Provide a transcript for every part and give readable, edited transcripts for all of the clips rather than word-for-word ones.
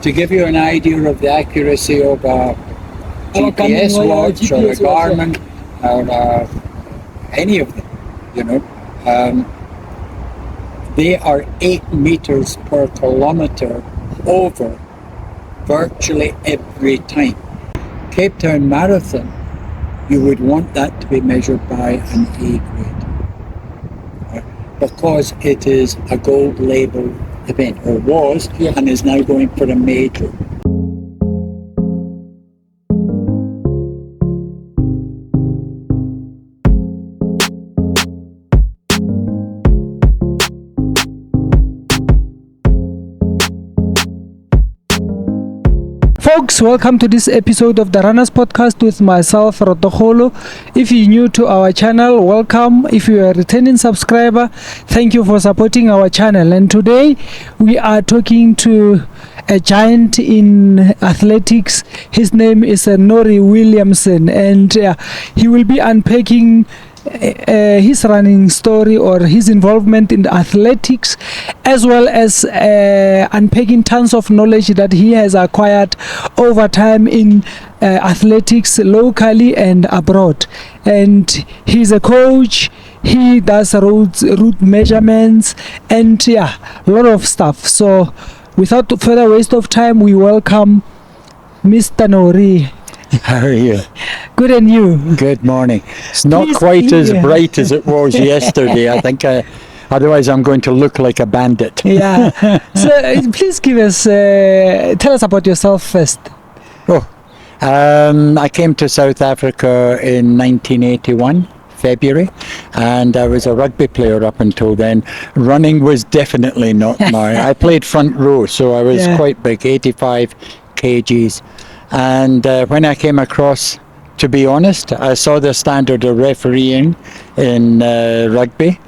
to give you an idea of the accuracy of a GPS watch or a Garmin or any of them, they are 8 meters per kilometer over virtually every time. Cape Town Marathon, you would want that to be measured by an A grade, because it is a gold label event, or was, and is now going for a major. Folks, welcome to this episode of the Runners Podcast with myself, Rotokolo. If you're new to our channel, welcome. If you are a returning subscriber, thank you for supporting our channel. And today we are talking to a giant in athletics. His name is Norrie Williamson, and he will be unpacking his running story or his involvement in athletics, as well as unpacking tons of knowledge that he has acquired over time in athletics locally and abroad. And he's a coach, he does route measurements, and a lot of stuff. So without further waste of time, we welcome Mr. Norrie. How are you? Good, and you? Good morning. It's not quite as bright as it was yesterday. I think otherwise I'm going to look like a bandit. Yeah. So please give us, tell us about yourself first. I came to South Africa in 1981. February, and I was a rugby player up until then. Running was definitely not I played front row, so I was quite big, 85 kgs. And when I came across, to be honest, I saw the standard of refereeing in rugby,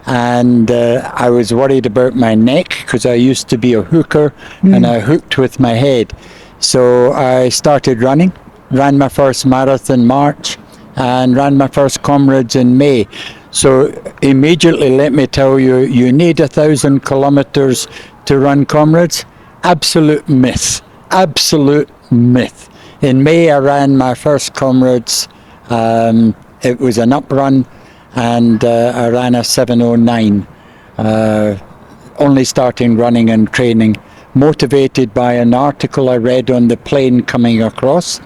and I was worried about my neck because I used to be a hooker and I hooked with my head. So I started running, ran my first marathon March, and ran my first Comrades in May. So immediately, let me tell you, you need 1,000 kilometers to run Comrades. Absolute myth. Absolute myth. In May, I ran my first Comrades. It was an up run, and I ran a 7:09. Only starting running and training, motivated by an article I read on the plane coming across,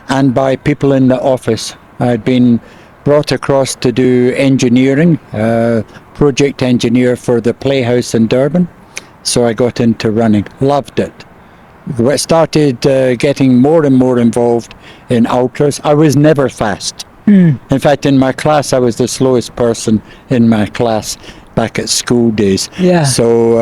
and by people in the office. I'd been brought across to do engineering, project engineer for the Playhouse in Durban. So I got into running, loved it. I started getting more and more involved in ultras. I was never fast. In fact, in my class, I was the slowest person in my class back at school days. Yeah. So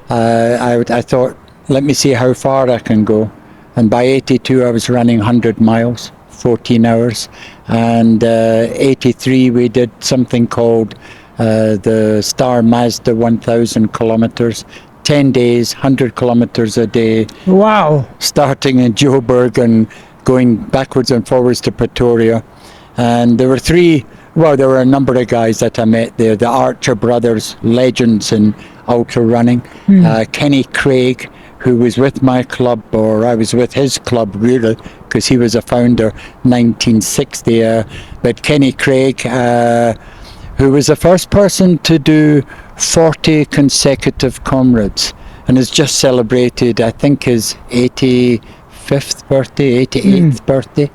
I thought, let me see how far I can go. And by 82, I was running 100 miles. 14 hours, and 83 we did something called the Star Mazda 1,000 kilometers, 10 days, 100 kilometers a day. Wow. Starting in Joburg and going backwards and forwards to Pretoria. And there were a number of guys that I met there, the Archer brothers, legends in ultra running. Kenny Craig, who was with my club, or I was with his club really, because he was a founder, 1960. But Kenny Craig, who was the first person to do 40 consecutive Comrades, and has just celebrated, I think, his 85th birthday, 88th birthday.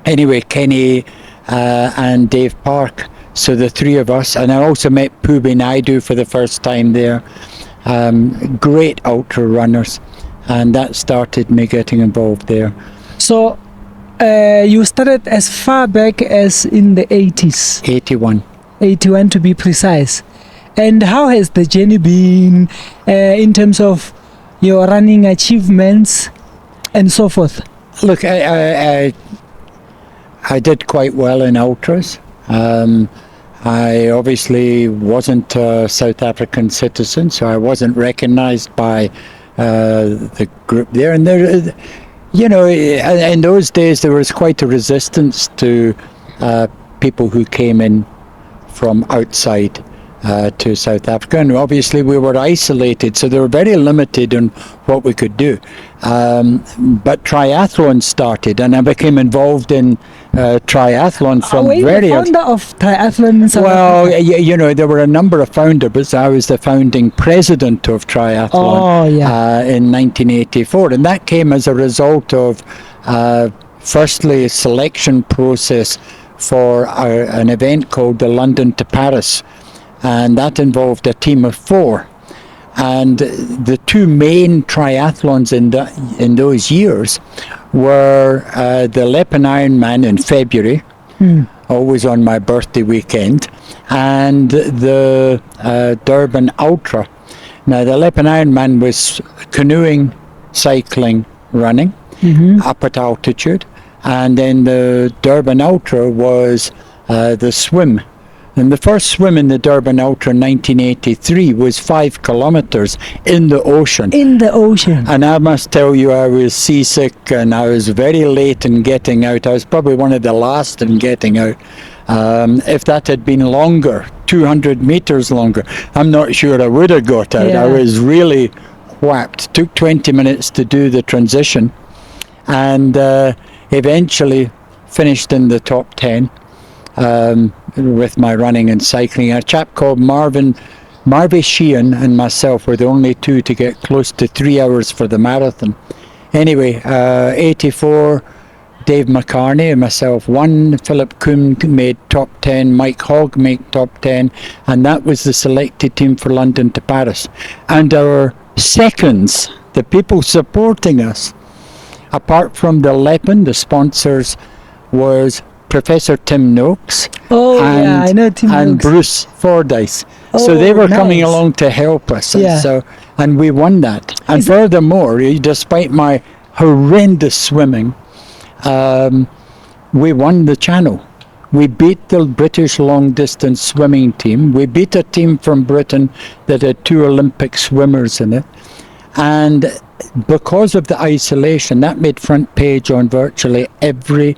Anyway, Kenny and Dave Park, so the three of us, and I also met Pubi Naidu for the first time there. Great ultra runners, and that started me getting involved there. So you started as far back as in the 80s? 81 to be precise. And how has the journey been in terms of your running achievements and so forth? Look, I did quite well in ultras. I obviously wasn't a South African citizen, so I wasn't recognized by the group there. And there, in those days there was quite a resistance to people who came in from outside. to South Africa, and obviously we were isolated, so they were very limited on what we could do. But triathlon started, and I became involved in triathlon from Were you very the founder of triathlon in South well, Africa? you know, there were a number of founders, but I was the founding president of triathlon in 1984, and that came as a result of firstly a selection process for an event called the London to Paris, and that involved a team of 4. And the 2 main triathlons in those years were the Leppen Ironman in February, always on my birthday weekend, and the Durban Ultra. Now, the Leppen Ironman was canoeing, cycling, running up at altitude, and then the Durban Ultra was the swim. And the first swim in the Durban Ultra in 1983 was 5 kilometers in the ocean. In the ocean. And I must tell you, I was seasick and I was very late in getting out. I was probably one of the last in getting out. If that had been longer, 200 meters longer, I'm not sure I would have got out. I was really whacked. Took 20 minutes to do the transition, and eventually finished in the top 10. With my running and cycling. A chap called Marvy Sheehan and myself were the only 2 to get close to 3 hours for the marathon. Anyway, 84, Dave McCartney and myself won. Philip Coombe made top 10, Mike Hogg made top 10, and that was the selected team for London to Paris. And our seconds, the people supporting us, apart from the Leppen, the sponsors, was Professor Tim Noakes I know Tim and Noakes. Bruce Fordyce. So they were coming nice. along to help us. And we won that. And furthermore, despite my horrendous swimming, we won the channel. We beat the British long distance swimming team. We beat a team from Britain that had 2 Olympic swimmers in it. And because of the isolation, that made front page on virtually every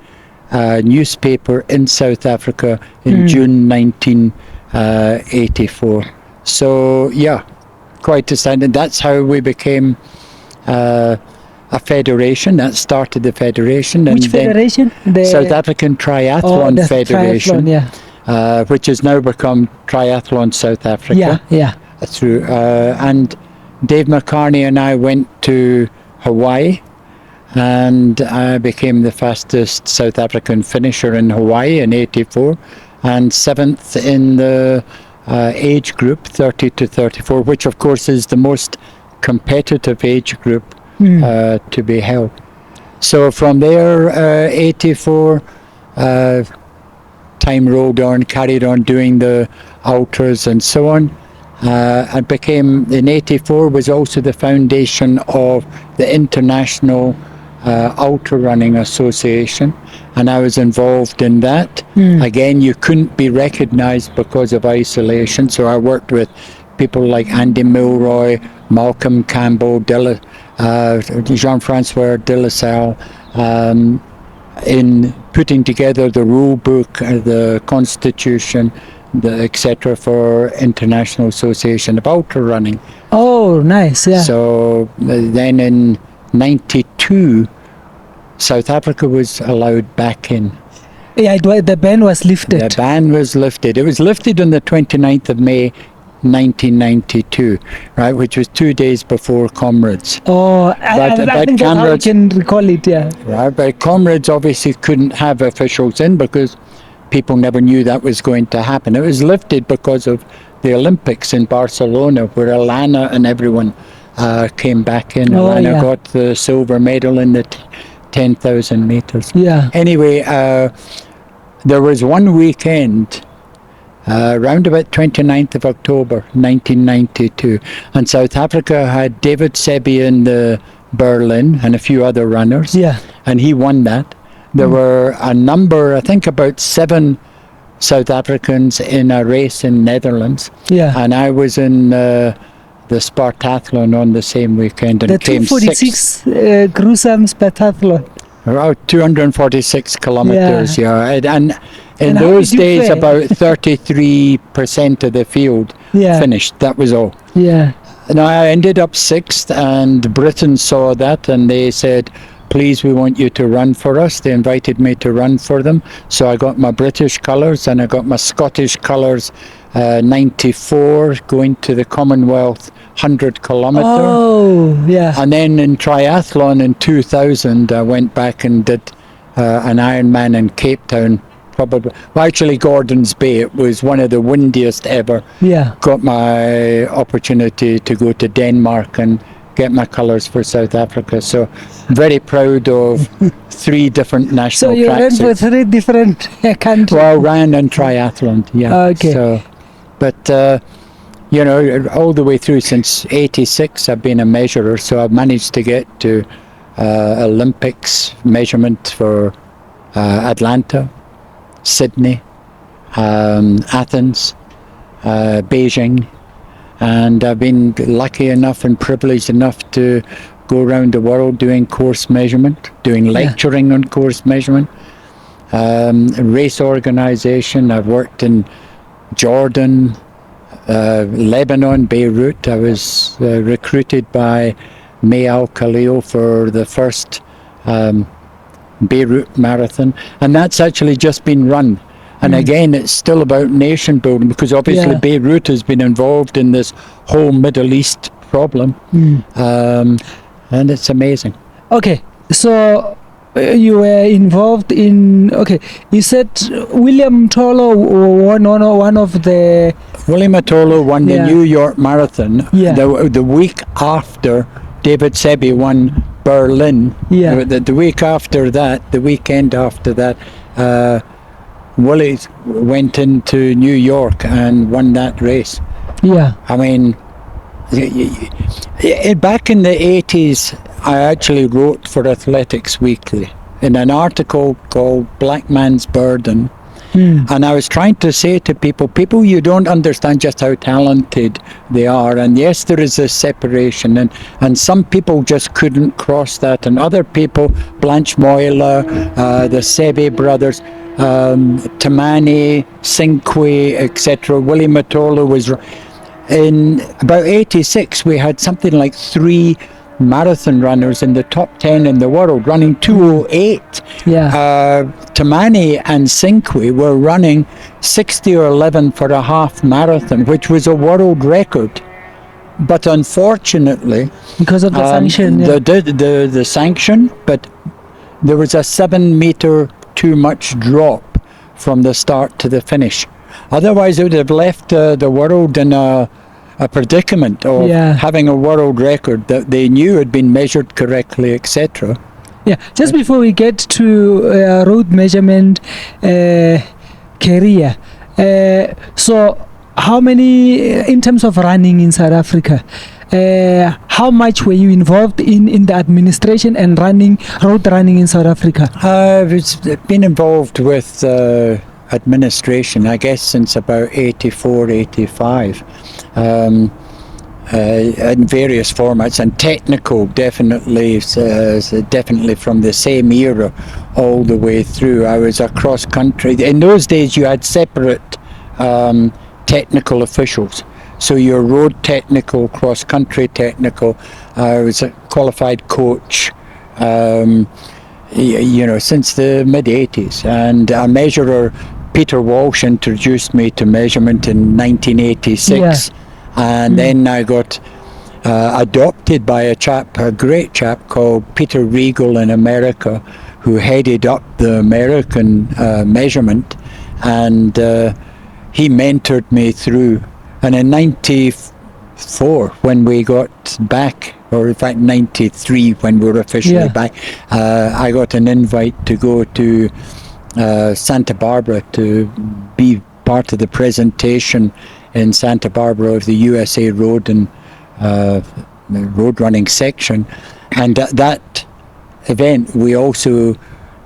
newspaper in South Africa in June 1984. So quite astounding. That's how we became a federation. That started the federation. Which federation? The South African Triathlon Federation, Triathlon, which has now become Triathlon South Africa. Through and Dave McCartney and I went to Hawaii, and I became the fastest South African finisher in Hawaii in 84, and 7th in the age group 30 to 34, which of course is the most competitive age group to be held. So from there, 84, time rolled on, carried on doing the ultras and so on. I became, in 84, was also the foundation of the International Ultra Running Association, and I was involved in that. Again, you couldn't be recognized because of isolation, so I worked with people like Andy Milroy, Malcolm Campbell, Jean-Francois de La Salle, in putting together the rule book, the constitution, etc. for International Association of Ultra Running. Oh, nice, So then in 92, South Africa was allowed back in. The ban was lifted. The ban was lifted. It was lifted on the 29th of May 1992, right, which was 2 days before Comrades. I think that's how you can recall it, Right, but Comrades obviously couldn't have officials in because people never knew that was going to happen. It was lifted because of the Olympics in Barcelona, where Alana and everyone came back in. Alana got the silver medal in the 10,000 meters. Anyway, there was one weekend, around about 29th of October 1992, and South Africa had David Sebi in the Berlin and a few other runners, and he won that. There were a number, I think about 7 South Africans in a race in Netherlands, and I was in the Spartathlon on the same weekend and the came 246 gruesome Spartathlon. About 246 kilometers, yeah. And in And how those did you days, fare? about 33% of the field Yeah. finished. That was all. Yeah. And I ended up sixth, and Britain saw that, and they said, please, we want you to run for us. They invited me to run for them. So I got my British colours, and I got my Scottish colours, 94, going to the Commonwealth 100 kilometre. Oh, yeah. And then in triathlon in 2000, I went back and did an Ironman in Cape Town. Actually Gordon's Bay. It was one of the windiest ever. Yeah. Got my opportunity to go to Denmark and get my colours for South Africa. So very proud of 3 different So national you ran for tracksuits. 3 different countries. Well, ran and triathlon, yeah. Okay. So, but you know, all the way through since '86, I've been a measurer. So I've managed to get to Olympics measurement for Atlanta, Sydney, Athens, Beijing, and I've been lucky enough and privileged enough to go around the world doing course measurement, doing lecturing on course measurement, race organisation. I've worked in Jordan, Lebanon, Beirut. I was recruited by May Al Khalil for the first Beirut marathon, and that's actually just been run. And again, it's still about nation building, because obviously Beirut has been involved in this whole Middle East problem, and it's amazing. Okay, so you were involved in. Okay, you said William Tolo one of the. William Atolo won the New York Marathon the week after David Sebi won Berlin. Yeah. The week after that, the weekend after that, Willie went into New York and won that race. Yeah. I mean, back in the 80s, I actually wrote for Athletics Weekly in an article called Black Man's Burden. And I was trying to say to people, you don't understand just how talented they are. And yes, there is a separation, and some people just couldn't cross that. And other people, Blanche Moyla, the Sebe brothers, Tamani, Cinque, etc. Willie Matolo was... In about 86, we had something like 3 marathon runners in the top 10 in the world running 2:08. Tamani and Cinque were running 60 or 11 for a half marathon, which was a world record. But unfortunately, because of the sanction, the sanction, but there was a 7 meter too much drop from the start to the finish. Otherwise, it would have left the world in a predicament of having a world record that they knew had been measured correctly, etc. Yeah, just before we get to road measurement career, so how many, in terms of running in South Africa, how much were you involved in the administration and road running in South Africa? I've been involved with administration, I guess, since about 84, 85, in various formats, and technical definitely from the same era all the way through. I was a cross country. In those days you had separate technical officials. So your road technical, cross country technical. I was a qualified coach, since the mid 80s, and a measurer. Peter Walsh introduced me to measurement in 1986, and then I got adopted by a great chap called Peter Regal in America, who headed up the American measurement, and he mentored me through. And in 94, when we got back, or in fact 93 when we were officially back, I got an invite to go to Santa Barbara to be part of the presentation in Santa Barbara of the USA Road and road running section. And at that event we also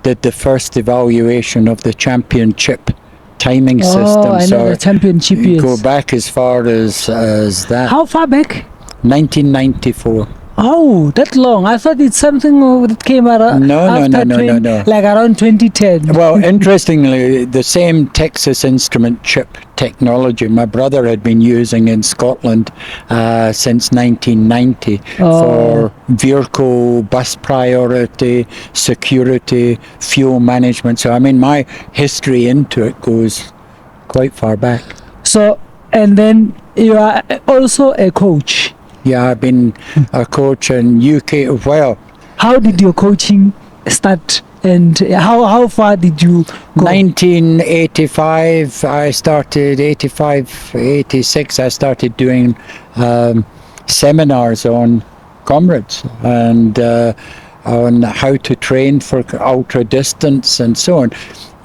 did the first evaluation of the championship timing system. I know the championship, go back as far as that. How far back? 1994. Oh, that long. I thought it's something that came around No, after no. like around 2010. Well, interestingly, the same Texas Instrument chip technology my brother had been using in Scotland since 1990 for vehicle bus priority, security, fuel management. So, I mean, my history into it goes quite far back. So, and then you are also a coach. Yeah, I've been a coach in UK. Well, how did your coaching start, and how far did you go? 1985, I started 85, 86, I started doing seminars on comrades and on how to train for ultra distance and so on.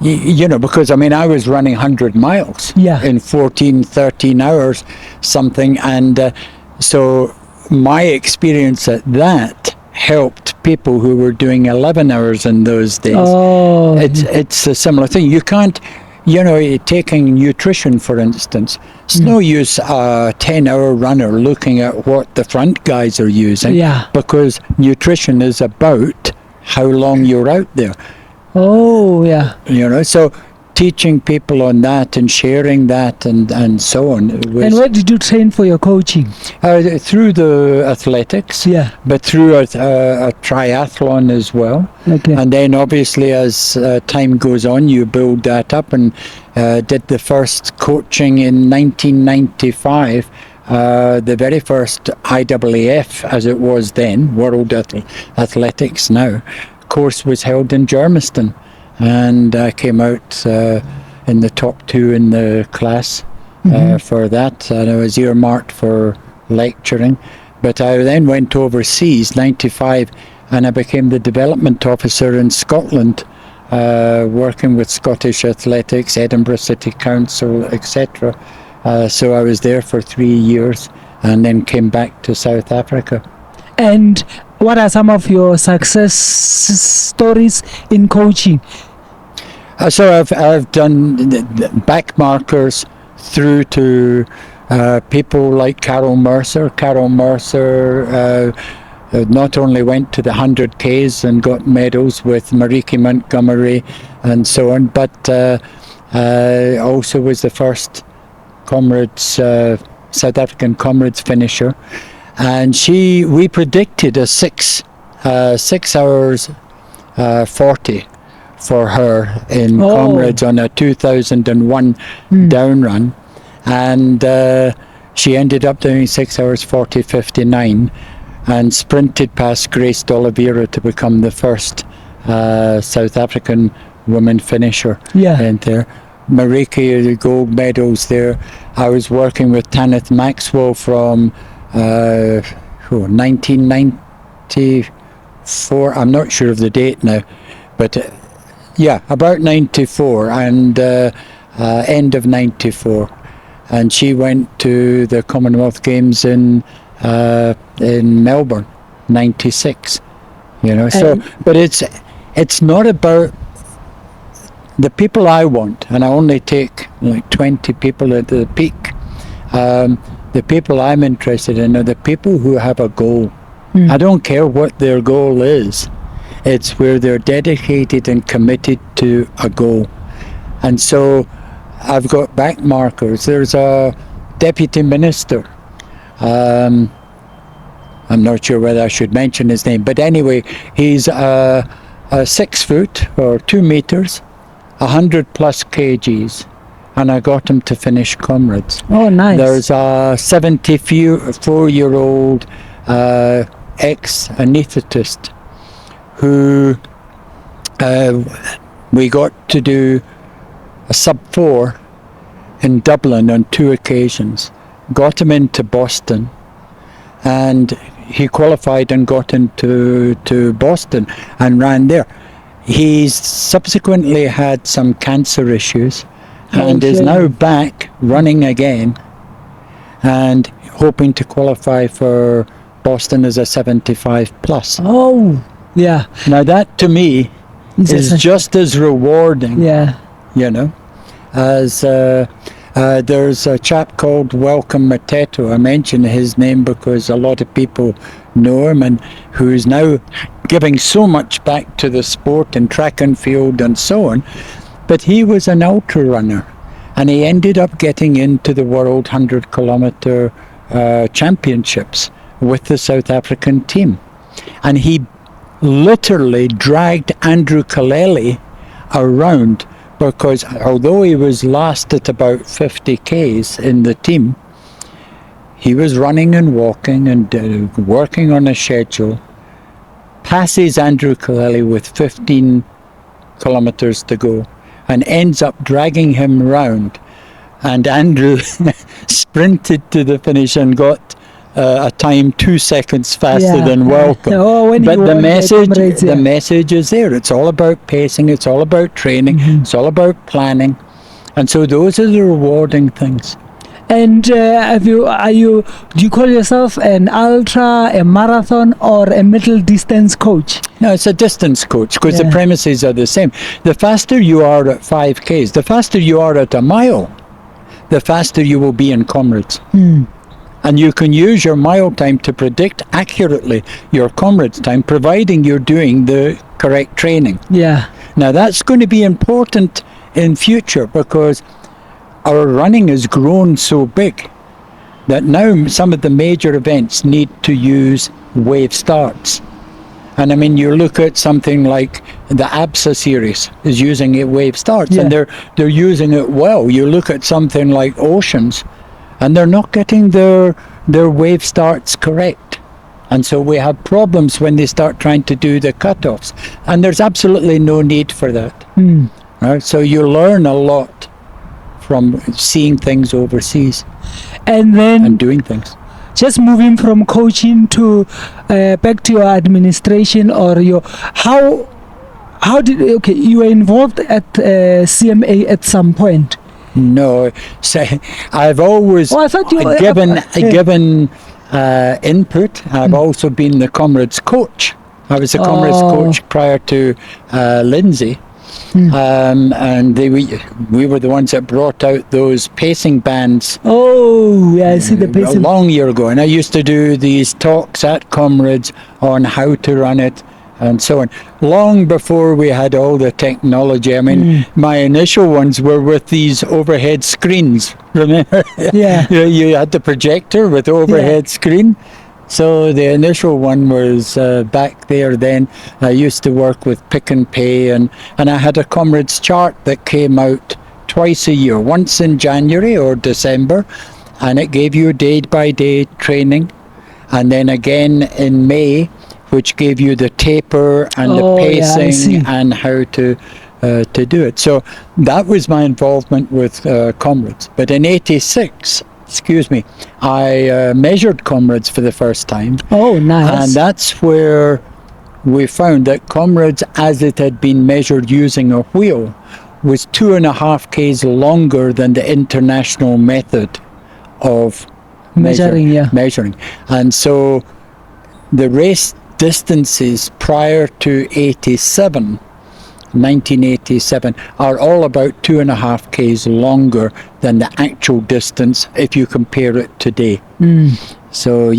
You know, because I mean, I was running 100 miles in 14, 13 hours, something, and so my experience at that helped people who were doing 11 hours in those days. It's a similar thing. You can't, you know, taking nutrition, for instance, it's no use a 10-hour runner looking at what the front guys are using, because nutrition is about how long you're out there. You know, so teaching people on that and sharing that and so on. And where did you train for your coaching? Through the athletics, but through a triathlon as well. And then obviously as time goes on, you build that up, and did the first coaching in 1995. The very first IAAF, as it was then, World Athletics now, course was held in Germiston. And I came out in the top 2 in the class for that, and I was earmarked for lecturing. But I then went overseas, 95, and I became the development officer in Scotland, working with Scottish Athletics, Edinburgh City Council, etc. So I was there for 3 years and then came back to South Africa. And what are some of your success stories in coaching? So I've done back markers through to people like Carol Mercer. Carol Mercer not only went to the 100Ks and got medals with Marieke Montgomery and so on, but also was the first comrades, South African comrades finisher. And we predicted a 6 hours 40 for her in comrades on a 2001 down run, and she ended up doing 6 hours 40:59 and sprinted past Grace D'Oliveira to become the first South African woman finisher in there. Marieke, the gold medals there. I was working with Tanith Maxwell from 1994, I'm not sure of the date now, but about 94 and end of 94, and she went to the Commonwealth Games in Melbourne, 96. You know, so but it's not about the people I want, and I only take like 20 people at the peak. The people I'm interested in are the people who have a goal. I don't care what their goal is. It's where they're dedicated and committed to a goal. And so I've got back markers. There's a deputy minister. I'm not sure whether I should mention his name, but anyway, he's a 6 foot or 2 meters, 100 plus kgs. And I got him to finish comrades. Oh, nice. There's a 74-year-old ex-anaesthetist who we got to do a sub-4 in Dublin on 2 occasions. Got him into Boston, and he qualified and got into Boston and ran there. He's subsequently had some cancer issues, and is now back running again and hoping to qualify for Boston as a 75 plus. Now that to me is just as rewarding, you know, as there's a chap called Welcome Mateto. I mention his name because a lot of people know him, and who is now giving so much back to the sport in track and field and so on. But he was an ultra runner, and he ended up getting into the World 100 kilometer championships with the South African team. And he literally dragged Andrew Kaleli around, because although he was last at about 50 Ks in the team, he was running and walking and working on a schedule, passes Andrew Kaleli with 15 kilometers to go, and ends up dragging him around. And Andrew sprinted to the finish and got a time 2 seconds faster than welcome. But the message is there. It's all about pacing. It's all about training. It's all about planning. And so those are the rewarding things. And do you call yourself an ultra, a marathon, or a middle distance coach? No, it's a distance coach, because the premises are the same. The faster you are at 5Ks, the faster you are at a mile, the faster you will be in comrades. And you can use your mile time to predict accurately your comrades time, providing you're doing the correct training. Now that's going to be important in future, because our running has grown so big that now some of the major events need to use wave starts. And I mean, you look at something like the ABSA series is using it wave starts, and they're using it well. You look at something like Oceans, and they're not getting their wave starts correct. And so we have problems when they start trying to do the cutoffs. And there's absolutely no need for that. Right? So you learn a lot from seeing things overseas and doing things. Just moving from coaching to back to your administration, or your how did you were involved at CMA at some point? No, so I've always given input. I've also been the comrades coach. I was the comrades coach prior to Lindsay. And we were the ones that brought out those pacing bands. I see the pacing. A long year ago, and I used to do these talks at Comrades on how to run it and so on. Long before we had all the technology. I mean, my initial ones were with these overhead screens. Remember? You had the projector with the overhead screen. So the initial one was back there then. I used to work with Pick and Pay, and I had a comrades chart that came out twice a year, once in January or December, and it gave you day-by-day training, and then again in May, which gave you the taper and the pacing and how to do it. So that was my involvement with comrades. But in '86, I measured comrades for the first time. Nice. And that's where we found that comrades, as it had been measured using a wheel, was 2.5 Ks longer than the international method of measuring. And so the race distances prior to 1987 are all about 2.5 Ks longer than the actual distance if you compare it today. So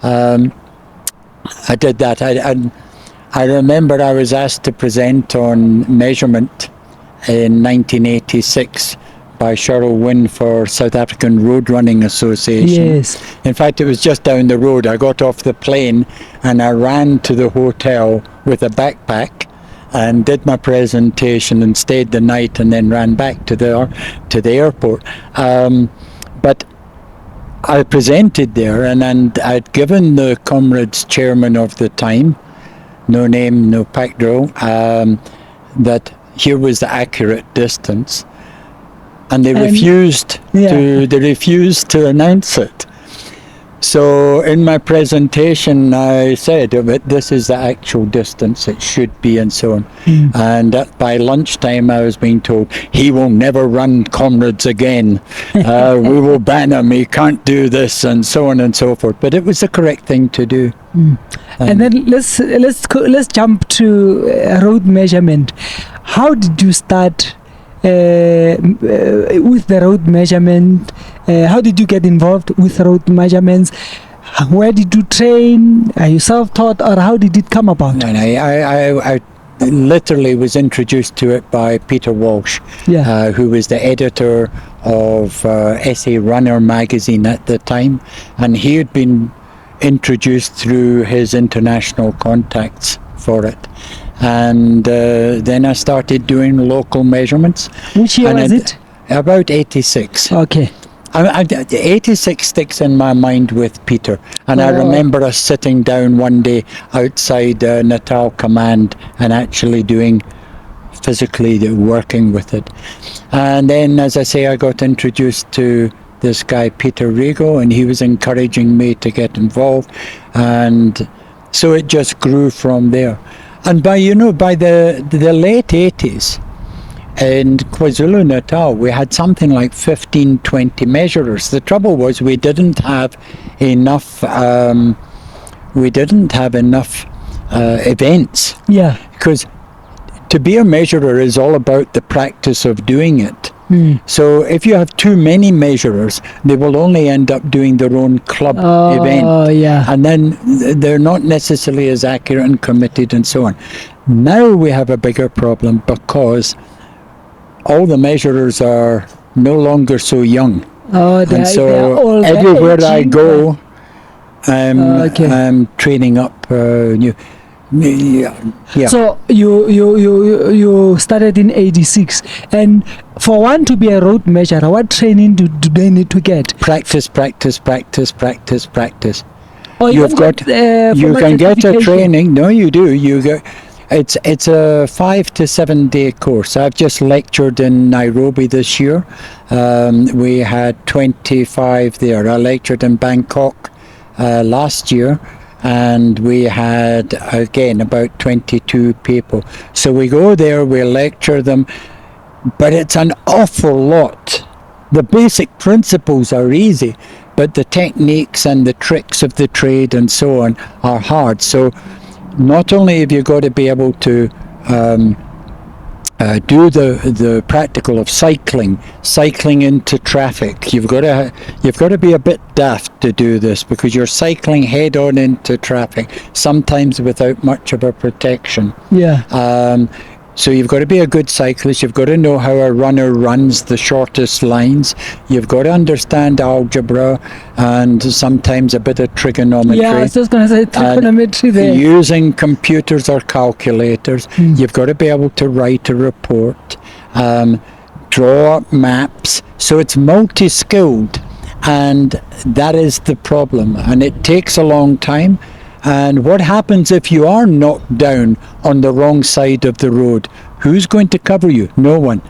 I did that. I remember I was asked to present on measurement in 1986 by Cheryl Wynne for South African Road Running Association. In fact, it was just down the road. I got off the plane and I ran to the hotel with a backpack and did my presentation and stayed the night and then ran back to the airport. But I presented there, and I'd given the comrades chairman of the time, no name, no pack drill, that here was the accurate distance, and they refused to announce it. So in my presentation, I said, this is the actual distance it should be, and so on. And by lunchtime, I was being told, he will never run comrades again. We will ban him. He can't do this, and so on and so forth. But it was the correct thing to do. And then let's jump to road measurement. How did you start with the road measurement? How did you get involved with road measurements? Where did you train? Are you self-taught, or how did it come about? And I literally was introduced to it by Peter Walsh, who was the editor of SA Runner magazine at the time, and he had been introduced through his international contacts for it. And then I started doing local measurements. Which year was it? About 86. Okay. 86 sticks in my mind with Peter, and I remember us sitting down one day outside Natal Command and actually doing physically working with it. And then, as I say, I got introduced to this guy Peter Rego, and he was encouraging me to get involved, and so it just grew from there. And by the late 80s in KwaZulu-Natal, we had something like 15-20 measurers. The trouble was we didn't have enough events. Yeah. Because to be a measurer is all about the practice of doing it. So if you have too many measurers, they will only end up doing their own club event. Yeah. And then they're not necessarily as accurate and committed and so on. Now we have a bigger problem because all the measurers are no longer so young. And so everywhere I go, I'm training up new. Yeah. So you started in 86, and for one to be a road measurer, what training do they need to get? Practice. Or You've got you can get a training. No, you do. You get. It's a 5 to 7 day course. I've just lectured in Nairobi this year. We had 25 there. I lectured in Bangkok last year, and we had again about 22 people. So we go there, we lecture them, but it's an awful lot. The basic principles are easy, but the techniques and the tricks of the trade and so on are hard. So not only have you got to be able to do the practical of cycling into traffic. You've got to be a bit daft to do this, because you're cycling head on into traffic, sometimes without much of a protection. Yeah. So you've got to be a good cyclist. You've got to know how a runner runs the shortest lines. You've got to understand algebra and sometimes a bit of trigonometry. Yeah, I was just going to say trigonometry there. Using computers or calculators. You've got to be able to write a report, draw up maps. So it's multi-skilled, and that is the problem. And it takes a long time. And what happens if you are knocked down on the wrong side of the road? Who's going to cover you? No one.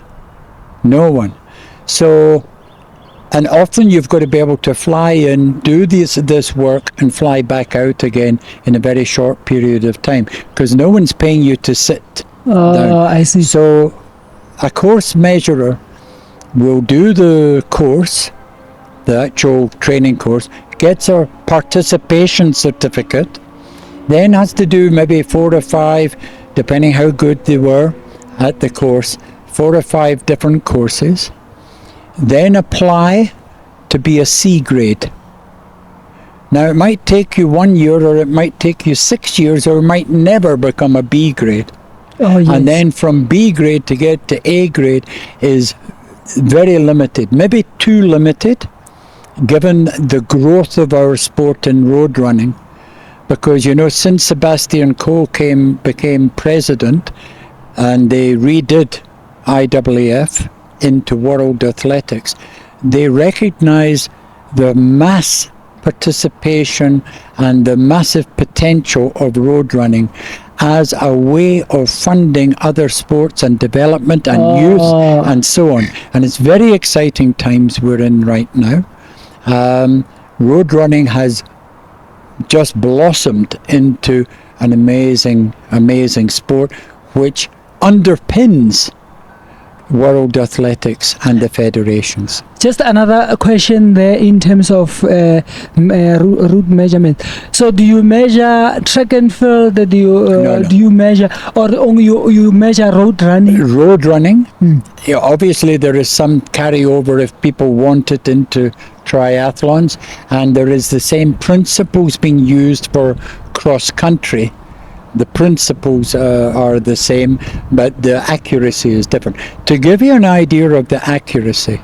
So, and often you've got to be able to fly in, do this work, and fly back out again in a very short period of time, because no one's paying you to sit down. I see. So a course measurer will do the course, the actual training course, gets a participation certificate, then has to do maybe 4 or 5, depending how good they were at the course, 4 or 5 different courses, then apply to be a C grade. Now it might take you 1 year, or it might take you 6 years, or it might never become a B grade. Yes. And then from B grade to get to A grade is very limited, maybe too limited, given the growth of our sport in road running. Because, since Sebastian Coe became president, and they redid IAAF into World Athletics, they recognize the mass participation and the massive potential of road running as a way of funding other sports and development and youth and so on. And it's very exciting times we're in right now. Road running has just blossomed into an amazing sport, which underpins world athletics and the federations. Just another question there in terms of route measurement. So do you measure track and field? Do you measure, or only you measure road running? Road running. Yeah, obviously there is some carryover if people want it into triathlons, and there is the same principles being used for cross country. The principles are the same, but the accuracy is different. To give you an idea of the accuracy,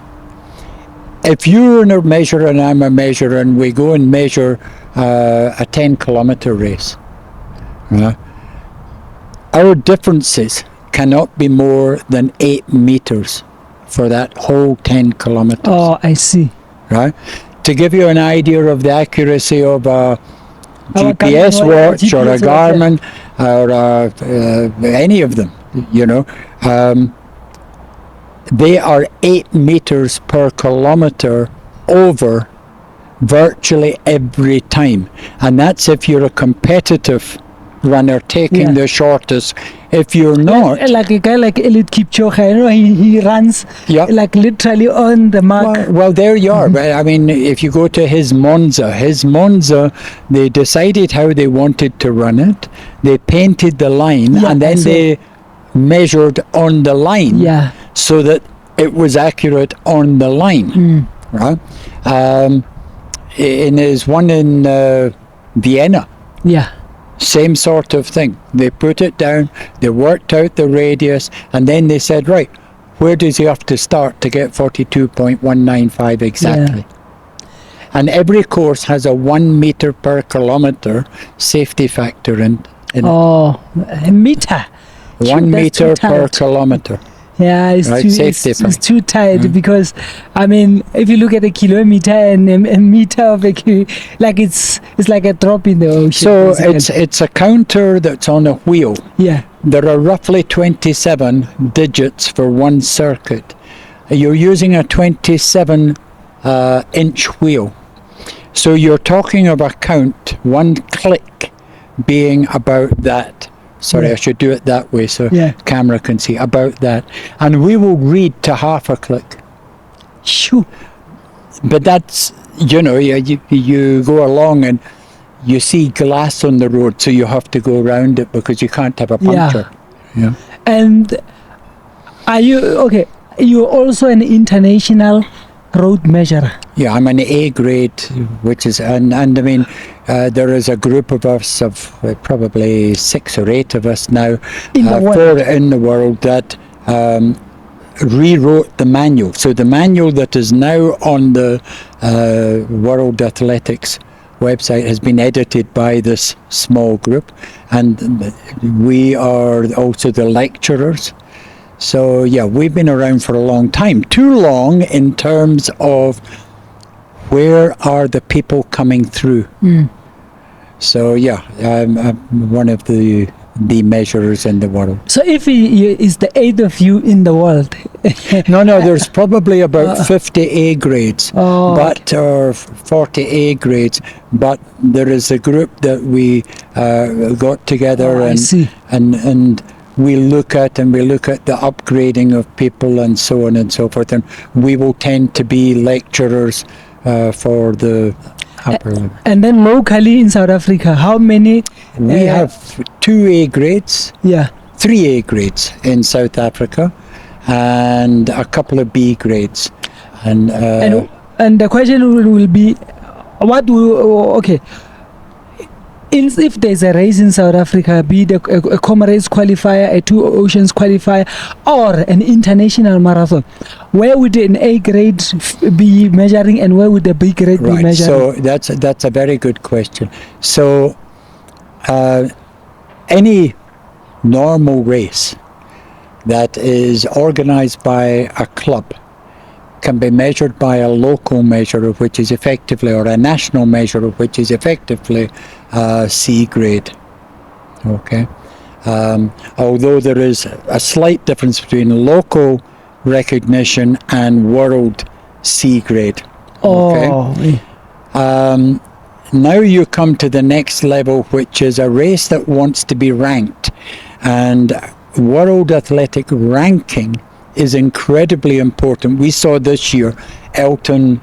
if you're a measurer and I'm a measurer and we go and measure a 10-kilometer race, our differences cannot be more than 8 meters for that whole 10 kilometers. Oh, I see. Right? To give you an idea of the accuracy of a GPS watch or a Garmin or any of them, they are 8 meters per kilometer over virtually every time. And that's if you're a competitive runner taking the shortest. If you're not, like a guy like Eliud Kipchoge, he runs like literally on the mark. Well, there you are. I mean, if you go to his Monza, they decided how they wanted to run it. They painted the line, and then they measured on the line, so that it was accurate on the line. Right? And there's one in Vienna. Same sort of thing. They put it down, they worked out the radius, and then they said, right, where does he have to start to get 42.195 exactly? And every course has a 1 meter per kilometer safety factor in it. Oh, a meter. 1 meter per kilometer. Yeah, it's too tight because, I mean, if you look at a kilometer and a meter of like it's like a drop in the ocean. So it's a counter that's on a wheel. There are roughly 27 digits for one circuit. You're using a 27 inch wheel. So you're talking of a count, one click being about that. Sorry, I should do it that way so camera can see about that. And we will read to half a click. Shoo. But that's, you go along and you see glass on the road, so you have to go around it because you can't have a puncture. And are you, you're also an international road measurer? Yeah, I'm an A grade, which is, and I mean, there is a group of us of probably 6 or 8 of us now in the world that rewrote the manual. So the manual that is now on the World Athletics website has been edited by this small group, and we are also the lecturers. So yeah, we've been around for a long time. Too long in terms of where are the people coming through. So yeah, I'm one of the measurers in the world. So if he is the 8th of you in the world? No, there's probably about 50 A grades, but or 40 A grades. But there is a group that we got together and we look at the upgrading of people and so on and so forth, and we will tend to be lecturers for the upper level. And then locally in South Africa, how many? We have 2 A grades, 3 A grades in South Africa, and a couple of B grades. And the question will be, what will if there's a race in South Africa, be it a Comrades qualifier, a 2 Oceans qualifier, or an international marathon, where would an A grade be measuring and where would the B grade be measuring? So that's a very good question. So any normal race that is organized by a club can be measured by a local measurer, which is effectively, or a national measurer, which is effectively C grade. Okay. Although there is a slight difference between local recognition and world C grade. Okay. Now you come to the next level, which is a race that wants to be ranked, and World Athletic ranking is incredibly important. We saw this year Elroy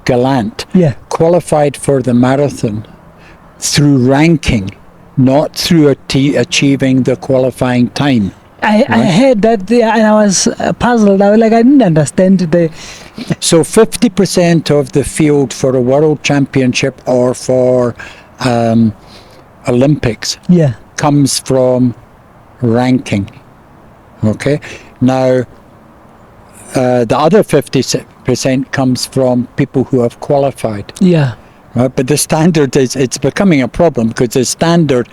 Gallant qualified for the marathon through ranking, not through achieving the qualifying time. I heard that, and I was puzzled. I was like, I didn't understand So 50% of the field for a world championship or for Olympics comes from ranking. Okay, now the other 50% comes from people who have qualified. Right? But the standard it's becoming a problem because the standard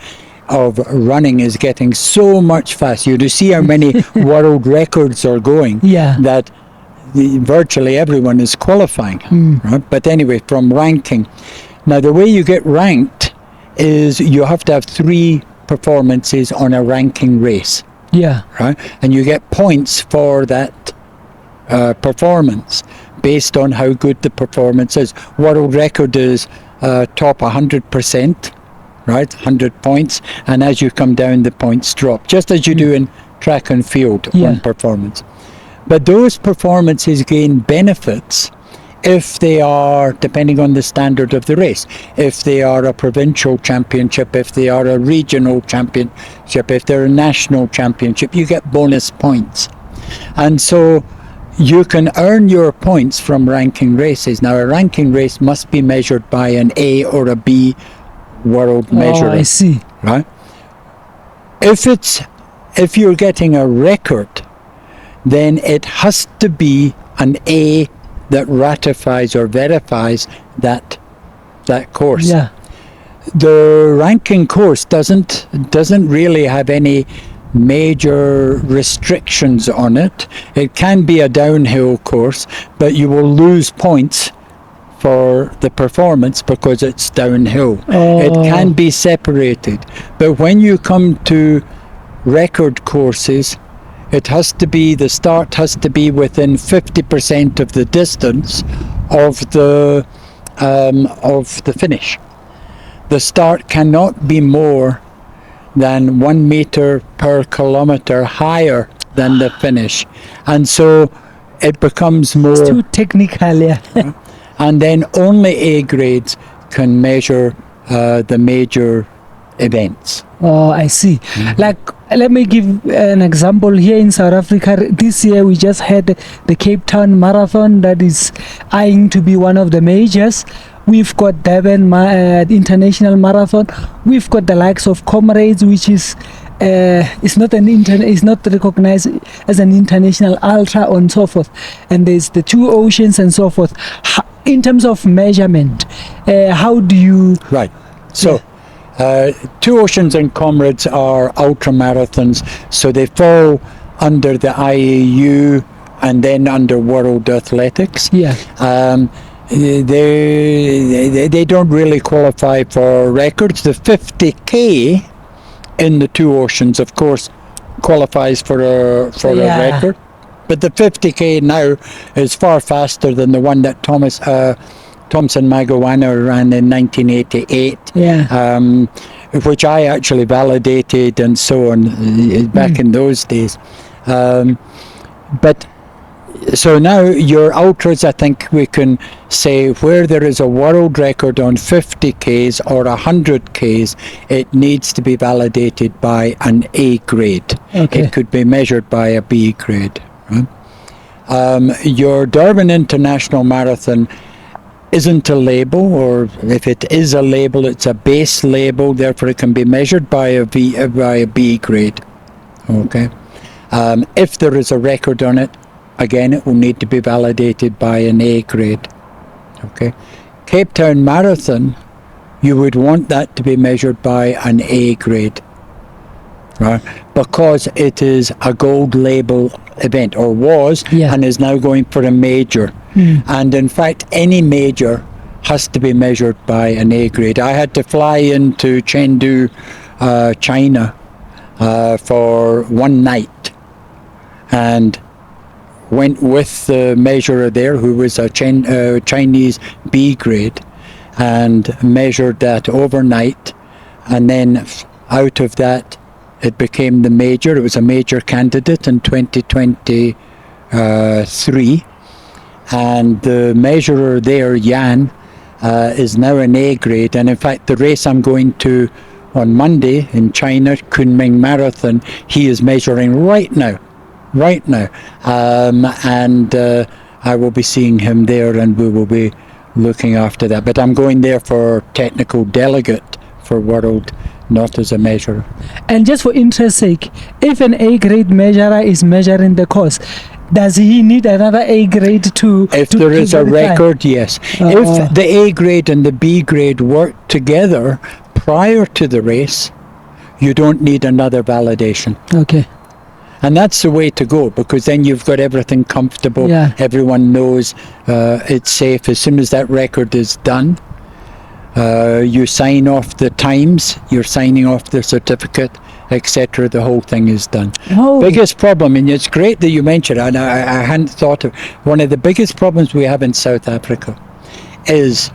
of running is getting so much faster. You see how many world records are going that virtually everyone is qualifying. Right? But anyway, from ranking. Now the way you get ranked is you have to have 3 performances on a ranking race. Right? And you get points for that performance based on how good the performance is. World record is top 100%, right? 100 points. And as you come down, the points drop, just as you do in track and field on performance. But those performances gain benefits if they are, depending on the standard of the race, if they are a provincial championship, if they are a regional championship, if they're a national championship, you get bonus points. And so you can earn your points from ranking races. Now, a ranking race must be measured by an A or a B world measurer. I see. Right? If you're getting a record, then it has to be an A that ratifies or verifies that course. The ranking course doesn't really have any major restrictions on it. It can be a downhill course, but you will lose points for the performance because it's downhill. It can be separated, but when you come to record courses, the start has to be within 50% of the distance of the finish. The start cannot be more than 1 meter per kilometer higher than the finish, and so it becomes more. It's too technical, And then only A grades can measure the major events. I see. Like, let me give an example. Here in South Africa, this year we just had the Cape Town Marathon that is eyeing to be one of the majors. We've got Durban International Marathon. We've got the likes of Comrades, which is it's not recognized as an international ultra and so forth. And there's the Two Oceans and so forth. In terms of measurement, how do you? Right. So. Two Oceans and Comrades are ultra marathons, so they fall under the IAU and then under World Athletics. They don't really qualify for records. The 50k in the Two Oceans, of course, qualifies for a record, but the 50k now is far faster than the one that Thompson Magawana ran in 1988, which I actually validated and so on back in those days. But so now your ultras, I think we can say where there is a world record on 50Ks or 100Ks, it needs to be validated by an A grade. It could be measured by a B grade. Right? Your Durban International Marathon isn't a label, or if it is a label, it's a base label, therefore it can be measured by a B grade. Okay. If there is a record on it, again, it will need to be validated by an A grade. Okay. Cape Town Marathon, you would want that to be measured by an A grade, right? Because it is a gold label event, or was, and is now going for a major. And in fact, any major has to be measured by an A grade. I had to fly into Chengdu, China, for one night, and went with the measurer there, who was a Chinese B grade, and measured that overnight, and then out of that it became the major. It was a major candidate in 2023, and the measurer there, Jan, is now an A grade, and in fact the race I'm going to on Monday in China, Kunming Marathon. He is measuring right now. And I will be seeing him there, and we will be looking after that. But I'm going there for technical delegate for World, not as a measurer. And just for interest's sake, if an A-grade measurer is measuring the course, does he need another A-grade to... If there is a record, yes. If the A-grade and the B-grade work together prior to the race, you don't need another validation. Okay. And that's the way to go, because then you've got everything comfortable. Yeah. Everyone knows it's safe. As soon as that record is done, you sign off the times, you're signing off the certificate, etc. The whole thing is done. Oh. Biggest problem, and it's great that you mentioned, and I hadn't thought of, one of the biggest problems we have in South Africa is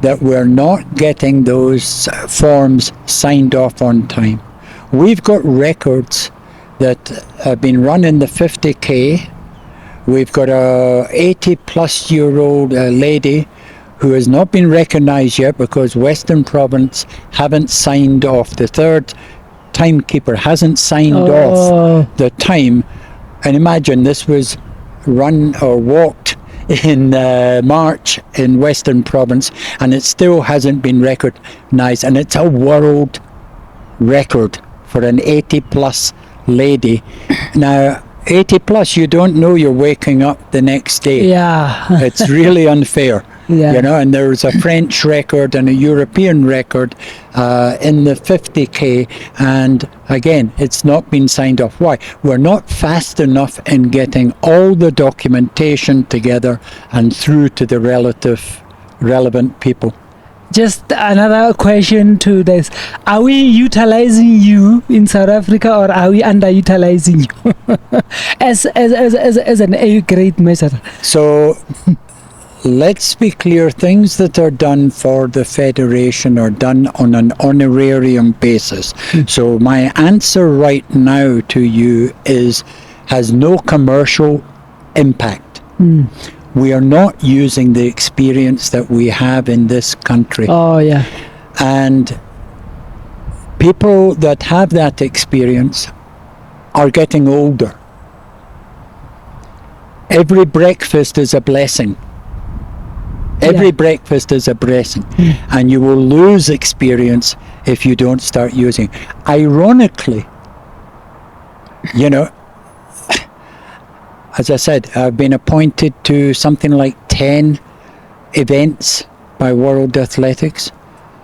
that we're not getting those forms signed off on time. We've got records that have been run in the 50K. We've got a 80-plus-year-old lady who has not been recognised yet because Western Province haven't signed off. The third timekeeper hasn't signed off the time. And imagine this was run or walked in March in Western Province, and it still hasn't been recognised. And it's a world record for an 80-plus lady. Now, 80 plus, you don't know you're waking up the next day. Yeah. It's really unfair. Yeah. You know, and there's a French record and a European record in the 50K, and again, it's not been signed off. Why? We're not fast enough in getting all the documentation together and through to the relevant people. Just another question to this. Are we utilizing you in South Africa, or are we underutilizing you as an A-grade measure? So let's be clear, things that are done for the Federation are done on an honorarium basis. So my answer right now to you has no commercial impact. We are not using the experience that we have in this country. Oh, yeah. And people that have that experience are getting older. Every breakfast is a blessing. Every breakfast is a blessing. And you will lose experience if you don't start using. Ironically, you know, as I said, I've been appointed to something like 10 events by World Athletics,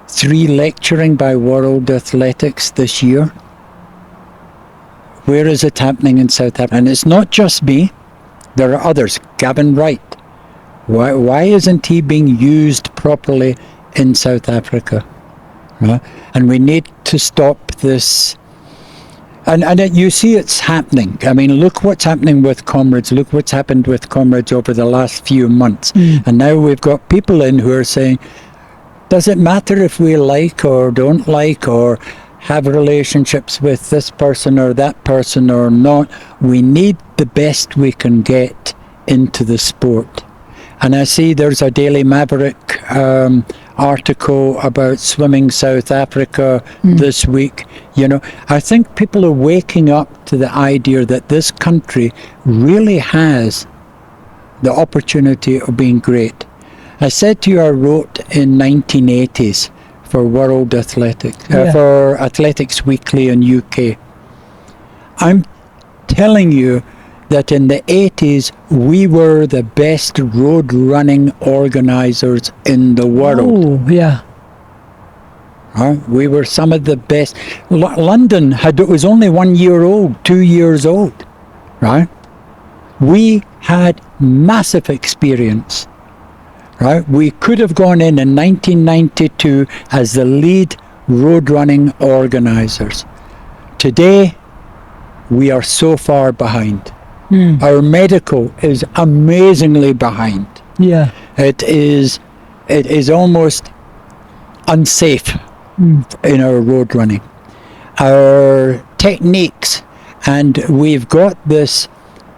3 lecturing by World Athletics this year. Where is it happening in South Africa? And it's not just me, there are others. Gavin Wright. Why isn't he being used properly in South Africa? Right? And we need to stop this. And you see it's happening. I mean, look what's happening with Comrades. Look what's happened with Comrades over the last few months. And now we've got people in who are saying, does it matter if we like or don't like or have relationships with this person or that person or not? We need the best we can get into the sport. And I see there's a Daily Maverick article about swimming South Africa this week. You know, I think people are waking up to the idea that this country really has the opportunity of being great. I said to you, I wrote in 1980s for World Athletics, for Athletics Weekly in UK. I'm telling you that in the 80s, we were the best road running organizers in the world. Oh, yeah. We were some of the best. London was only 1 year old, 2 years old, right? We had massive experience, right? We could have gone in 1992 as the lead road running organizers. Today, we are so far behind. Our medical is amazingly behind. Yeah. It is almost unsafe in our road running. Our techniques, and we've got this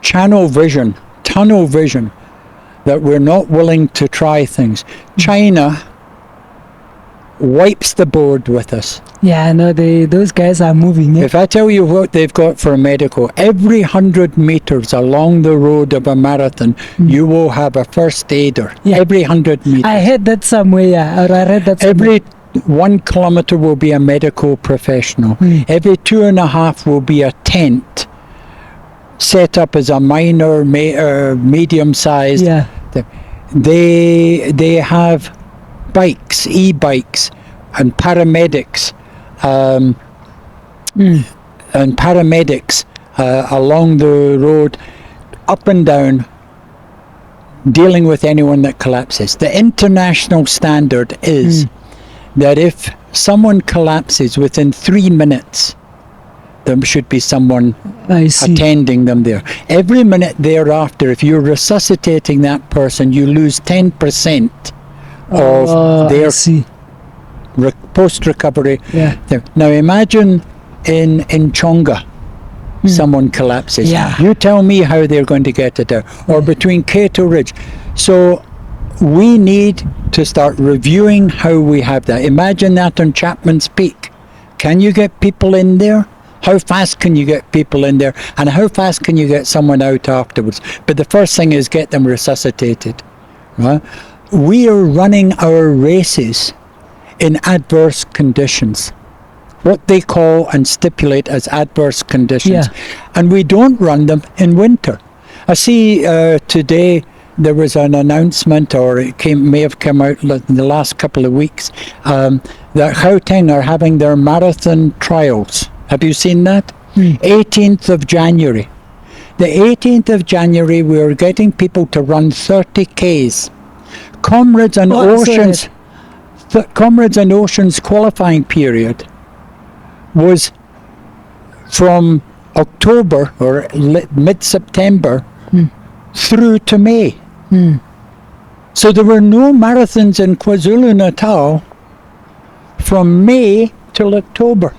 tunnel vision that we're not willing to try things. China wipes the board with us. Yeah, no, those guys are moving. Yeah. If I tell you what they've got for a medical, every 100 meters along the road of a marathon, you will have a first aider. Yeah. Every 100 meters. I heard that somewhere, yeah. Or I read that somewhere. Every 1 kilometer will be a medical professional. Every 2.5 will be a tent set up as a minor, medium-sized. Yeah. They have bikes, e-bikes, and paramedics, along the road, up and down, dealing with anyone that collapses. The international standard is that if someone collapses within 3 minutes, there should be someone attending them there. Every minute thereafter, if you're resuscitating that person, you lose 10% of their post-recovery. Yeah. Now imagine in Chonga, someone collapses. Yeah. You tell me how they're going to get it out. Or between Cato Ridge. So we need to start reviewing how we have that. Imagine that on Chapman's Peak. Can you get people in there? How fast can you get people in there? And how fast can you get someone out afterwards? But the first thing is get them resuscitated. Right? We are running our races in adverse conditions, what they call and stipulate as adverse conditions. Yeah. And we don't run them in winter. I see today there was an announcement, or it may have come out in the last couple of weeks, that Gauteng are having their marathon trials. Have you seen that? 18th of January. The 18th of January, we are getting people to run 30 Ks. Comrades and Oceans qualifying period was from October or mid-September through to May. So there were no marathons in KwaZulu-Natal from May till October.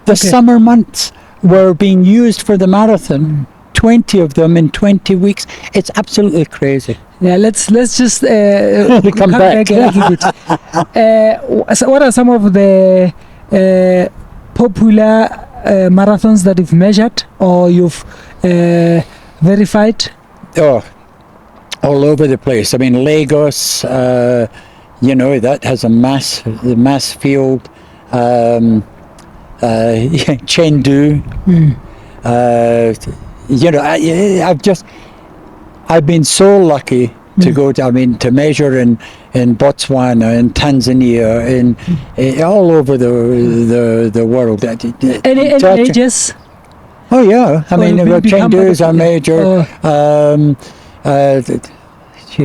The summer months were being used for the marathon, 20 of them in 20 weeks. It's absolutely crazy. Yeah, let's just come back a little bit. So what are some of the popular marathons that you've measured or you've verified? Oh, all over the place. I mean, Lagos, that has a mass field. Chengdu. I've been so lucky to go to measure in Botswana, in Tanzania, in all over the world. Any ages? Oh yeah, Chengdu is a major.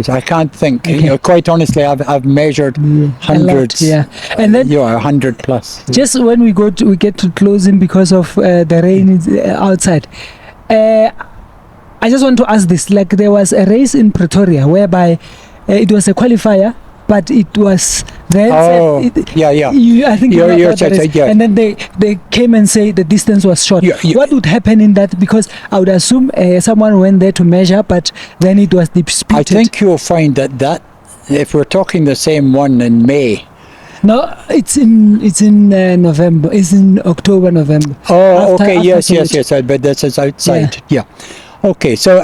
I can't think. Okay. Quite honestly, I've measured hundreds. And then 100 plus. Just when we get to closing because of the rain outside. I just want to ask this. Like there was a race in Pretoria whereby it was a qualifier, but it was then I think you're and then they came and say the distance was short. What would happen in that? Because I would assume someone went there to measure, but then it was disputed. I think you'll find that if we're talking the same one in May. No, it's in November. It's in October, November. Yes. But this is outside. Yeah. Okay, so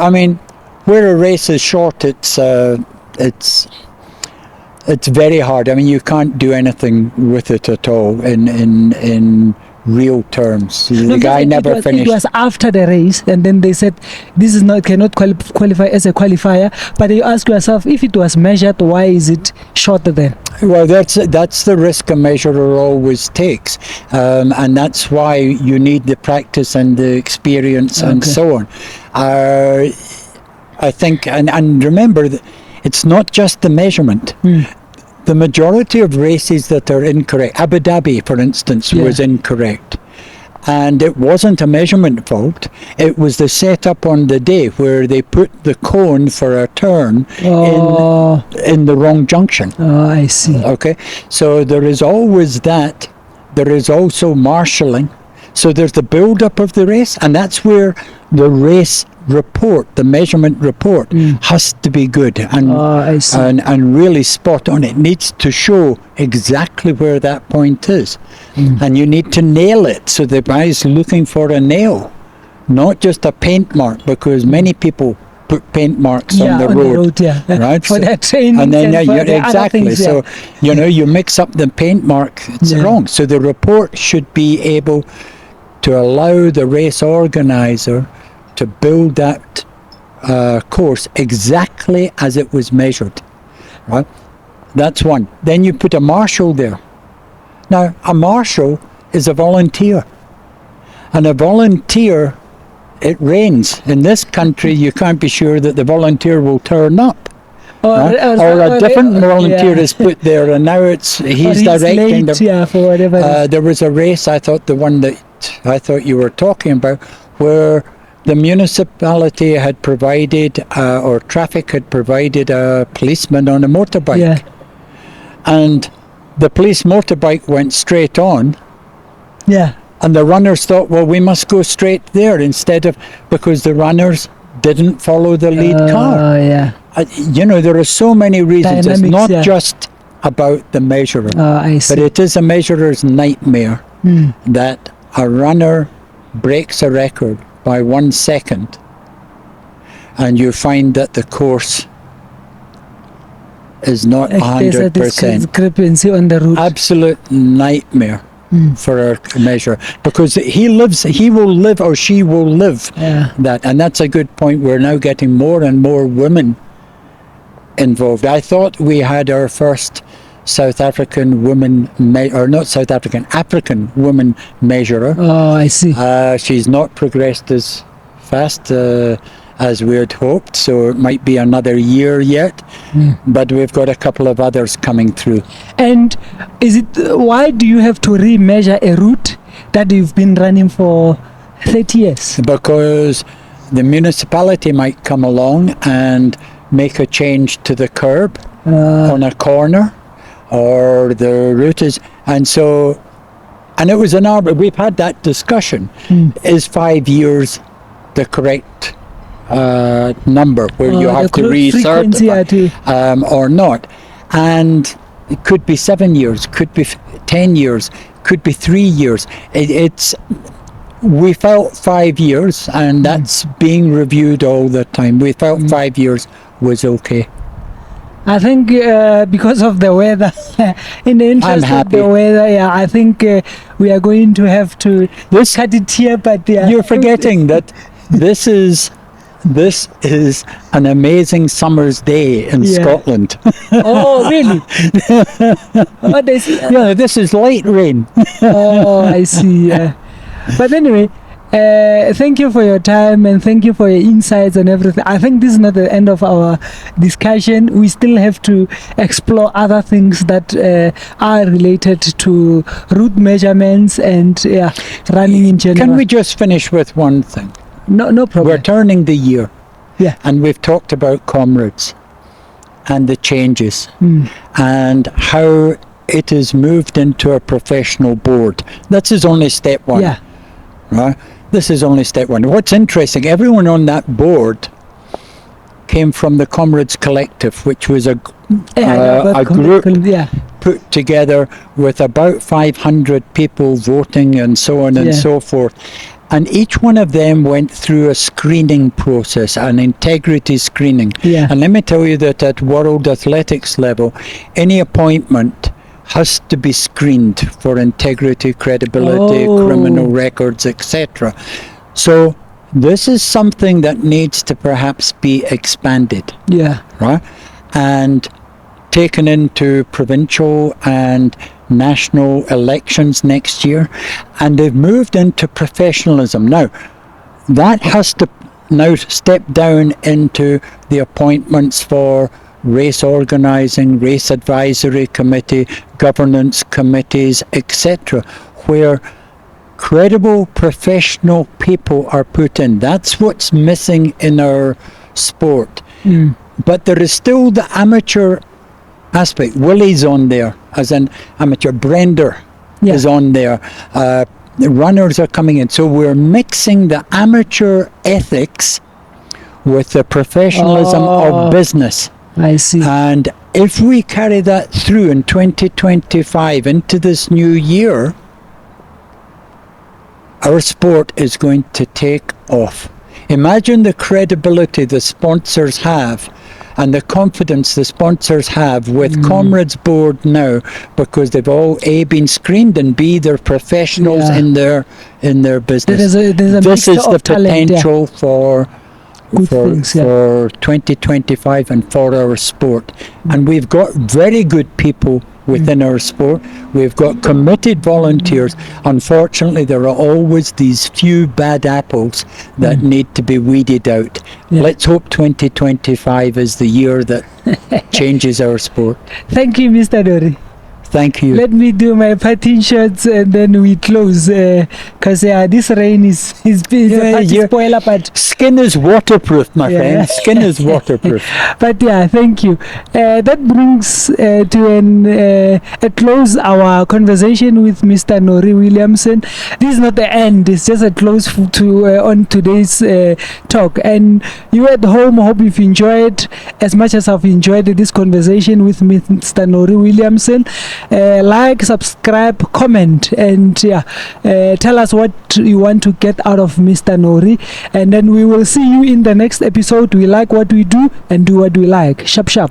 where a race is short, it's very hard. You can't do anything with it at all in real terms. The guy never finished. It was after the race, and then they said this is cannot qualify as a qualifier. But you ask yourself, if it was measured, why is it shorter then? Well, that's the risk a measurer always takes, and that's why you need the practice and the experience and so on. I think, and remember that it's not just the measurement. The majority of races that are incorrect, Abu Dhabi, for instance, was incorrect. And it wasn't a measurement fault. It was the setup on the day where they put the cone for a turn in the wrong junction. Oh, I see. Okay. So there is always that. There is also marshalling. So there's the build-up of the race, and that's where the race report, the measurement report, has to be good I see. and really spot on. It needs to show exactly where that point is. And you need to nail it. So the guy's looking for a nail, not just a paint mark, because many people put paint marks on the road. Right? For that training. And then for the other exactly. things, So, you mix up the paint mark, it's wrong. So the report should be able to allow the race organizer to build that course exactly as it was measured. Right? That's one. Then you put a marshal there. Now, a marshal is a volunteer. And a volunteer, it rains. In this country, you can't be sure that the volunteer will turn up. Or a different volunteer is put there, and now he's directing late, for whatever. there was a race, I thought the one that I thought you were talking about, where the municipality had provided, or traffic had provided a policeman on a motorbike. And the police motorbike went straight on. And the runners thought, well, we must go straight there because the runners didn't follow the lead car. There are so many reasons. Dynamics, it's not just about the measurer, I see. but it is a measurer's nightmare that a runner breaks a record by 1 second, and you find that the course is not 100%. There's a discrepancy on the route. Absolute nightmare for a measurer, because he will live, or she will live that. And that's a good point. We're now getting more and more women involved. I thought we had our first African woman measurer. I see. She's not progressed as fast as we had hoped, so it might be another year yet, but we've got a couple of others coming through. And why do you have to remeasure a route that you've been running for 30 years? Because the municipality might come along and make a change to the curb on a corner, or the route is, and it was an arbiter. We've had that discussion. Is 5 years the correct number where you have to recertify or not? And it could be 7 years, could be 10 years, could be 3 years. We felt 5 years, and that's being reviewed all the time. We felt 5 years was okay. I think because of the weather, in the interest of the weather, I think we are going to have to cut it here. But you're forgetting that this is an amazing summer's day in Scotland. Oh, really? This is light rain. Oh, I see. But anyway, thank you for your time, and thank you for your insights and everything. I think this is not the end of our discussion. We still have to explore other things that are related to route measurements and running in general. Can we just finish with one thing? No problem. We're turning the year. And we've talked about comrades and the changes and how it has moved into a professional board. This is only step one. Right? This is only step one. What's interesting, everyone on that board came from the Comrades Collective, which was a group put together with about 500 people voting and so on and so forth. And each one of them went through a screening process, an integrity screening. And let me tell you that at World Athletics level, any appointment has to be screened for integrity, credibility, criminal records, etc. So this is something that needs to perhaps be expanded. Right? And taken into provincial and national elections next year, and they've moved into professionalism. Now, that has to now step down into the appointments for race organising, race advisory committee, governance committees, etc., where credible professional people are put in. That's what's missing in our sport. But there is still the amateur aspect. Willie's on there as an amateur. Brender is on there. The runners are coming in. So we're mixing the amateur ethics with the professionalism Oh. of business. I see. And if we carry that through in 2025 into this new year, our sport is going to take off. Imagine the credibility the sponsors have and the confidence the sponsors have with Comrades Board now, because they've all A, been screened, and B, they're professionals Yeah. in their business. There's a This mixture is the of talent, yeah. potential for Good things, yeah. for 2025 and for our sport. And we've got very good people within our sport. We've got committed volunteers. Unfortunately, there are always these few bad apples that need to be weeded out. Yeah. Let's hope 2025 is the year that changes our sport. Thank you, Mr. Norrie. Thank you. Let me do my parting shots and then we close. Because this rain is a party yeah. spoiler, but Skin is waterproof, my Yeah. friend. Skin is waterproof. but yeah, thank you. That brings to a close our conversation with Mr. Norrie Williamson. This is not the end; it's just a close on today's talk. And you at home, hope you've enjoyed as much as I've enjoyed this conversation with Mr. Norrie Williamson. Like, subscribe, comment, and tell us what you want to get out of Mr. Norrie, and then we will see you in the next episode. We like what we do and do what we like. Sharp, sharp.